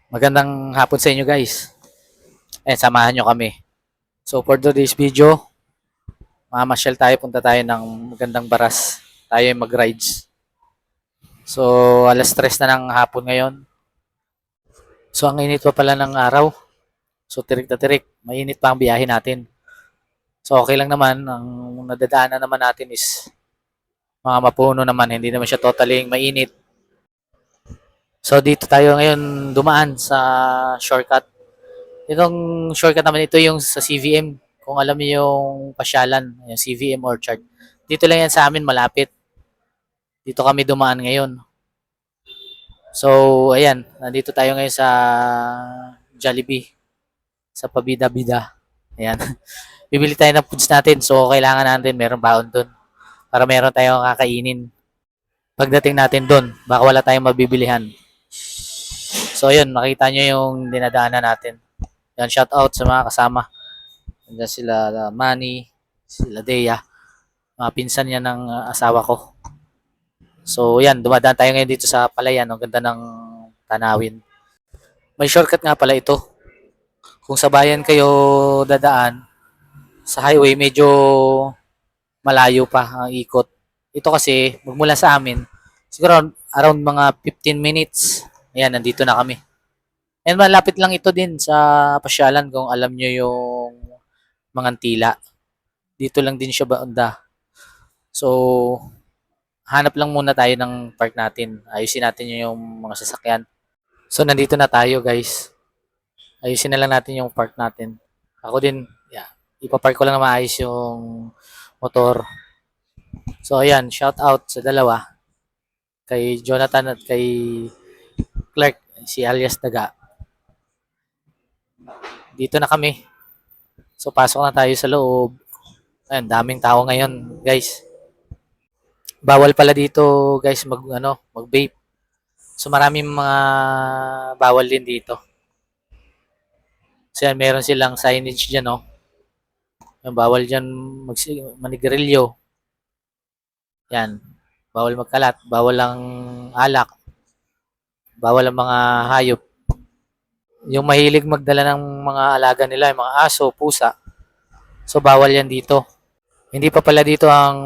Magandang hapon sa inyo guys. Samahan nyo kami. So for today's video, mamasyal tayo, punta tayo ng magandang baras. Tayo ay mag-rides. So alas 3 na ng hapon ngayon. So ang init pa pala ng araw. So tirik na tirik, mainit pa ang biyahe natin. So okay lang naman, ang nadadaanan naman natin is mga mapuno naman, hindi naman siya totally mainit. So dito tayo ngayon dumaan sa shortcut. Itong shortcut naman ito yung sa CVM. Kung alam niyo yung pasyalan, yung CVM Orchard. Dito lang yan sa amin, malapit. Dito kami dumaan ngayon. So, ayan, nandito tayo ngayon sa Jollibee, sa Pabida-Bida. Ayan. Bibili tayo ng foods natin. So, kailangan natin meron baon doon para meron tayong kakainin. Pagdating natin doon, baka wala tayong mabibilihan. So, ayun, makita nyo yung dinadaanan natin. Yan, shout out sa mga kasama. Nandiyan sila Manny, sila Dea, mga pinsan niya ng asawa ko. So yan, dumadaan tayo ngayon dito sa Palayan. Ang ganda ng tanawin. May shortcut nga pala ito. Kung sa bayan kayo dadaan, sa highway medyo malayo pa ang ikot. Ito kasi, magmula sa amin, siguro around mga 15 minutes. Ayan, nandito na kami. And malapit lang ito din sa pasyalan kung alam nyo yung mga tila. Dito lang din siya banda. So, hanap lang muna tayo ng park natin. Ayusin natin yung mga sasakyan. So, nandito na tayo guys. Ayusin na lang natin yung park natin. Ako din, yeah, ipapark ko lang na maayos yung motor. So, ayan, shout out sa dalawa. Kay Jonathan at kay Clark, si alias Daga. Dito na kami. So, pasok na tayo sa loob. Ayan, daming tao ngayon, guys. Bawal pala dito, guys, mag-vape. So, maraming mga bawal din dito. So, yan, meron silang signage dyan, no? Yung bawal dyan manigrilyo. Yan. Bawal magkalat. Bawal ang alak. Bawal ang mga hayop. Yung mahilig magdala ng mga alaga nila, yung mga aso, pusa. So, bawal yan dito. Hindi pa pala dito ang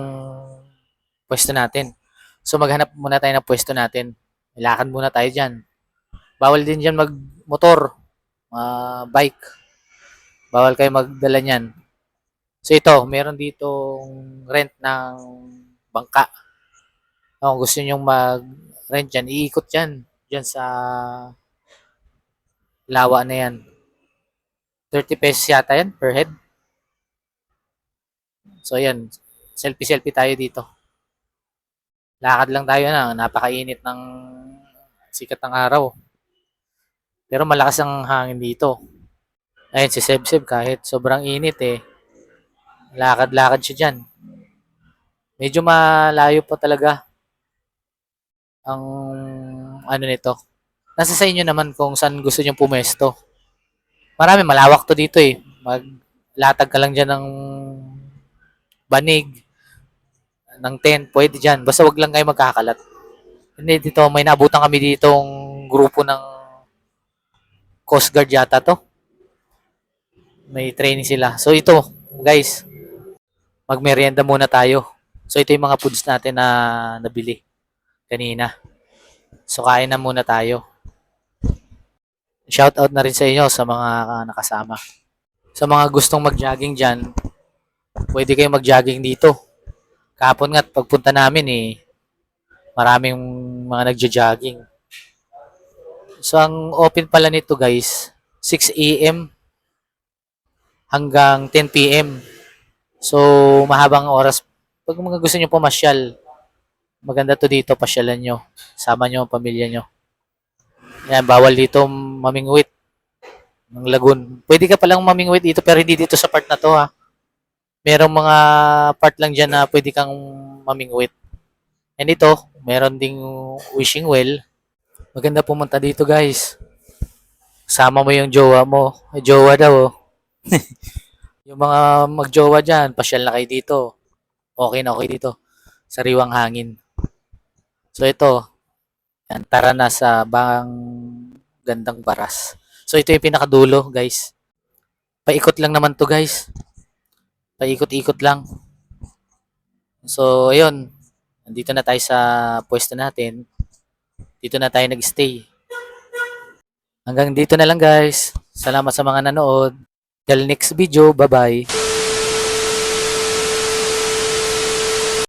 pwesto natin. So, maghanap muna tayo ng pwesto natin. Ilakad muna tayo dyan. Bawal din dyan magmotor, bike. Bawal kayo magdala niyan. So, ito, meron ditong rent ng bangka. Kung gusto nyo mag-rent dyan, iikot yan. Dyan sa lawa na yan. 30 pesos yata yan per head. So, yan. Selfie-selfie tayo dito. Lakad lang tayo na. Napakainit ng sikat ng araw. Pero malakas ang hangin dito. Ayun, si Seb kahit sobrang init lakad-lakad siya dyan. Medyo malayo pa talaga ang ano nito. Nasa sa inyo naman kung saan gusto nyo pumesto. Marami, malawak to dito Maglatag ka lang dyan ng banig, ng tent, pwede dyan. Basta wag lang kayo magkakalat. Hindi, dito, may nabutan kami ditong grupo ng Coast Guard yata to. May training sila. So ito, guys, magmerienda muna tayo. So ito yung mga foods natin na nabili kanina. So kain na muna tayo. Shout out na rin sa inyo sa mga nakasama. Sa mga gustong mag-jogging dyan, pwede kayo mag-jogging dito. Kahapon nga pagpunta namin maraming mga nagja-jogging. So ang open pala nito guys, 6 AM hanggang 10 PM. So mahabang oras. Pag mga gusto nyo pumasyal, maganda to dito, pasyalan nyo. Sama nyo ang pamilya nyo. Yan, bawal dito mamingwit ng lagun. Pwede ka palang mamingwit dito pero hindi dito sa part na to ha. Merong mga part lang dyan na pwede kang mamingwit. And ito, meron ding wishing well. Maganda pumunta dito guys. Sama mo yung jowa mo. Ay, jowa daw Yung mga magjowa dyan, pasyal na kayo dito. Okay na okay dito. Sariwang hangin. So ito, yan, tara na sa Gandang baras. So ito yung pinakadulo, guys. Paikot lang naman to, guys. Paikot-ikot lang. So ayun, nandito na tayo sa pwesto natin. Dito na tayo nag-stay. Hanggang dito na lang, guys. Salamat sa mga nanood. Till next video, bye-bye.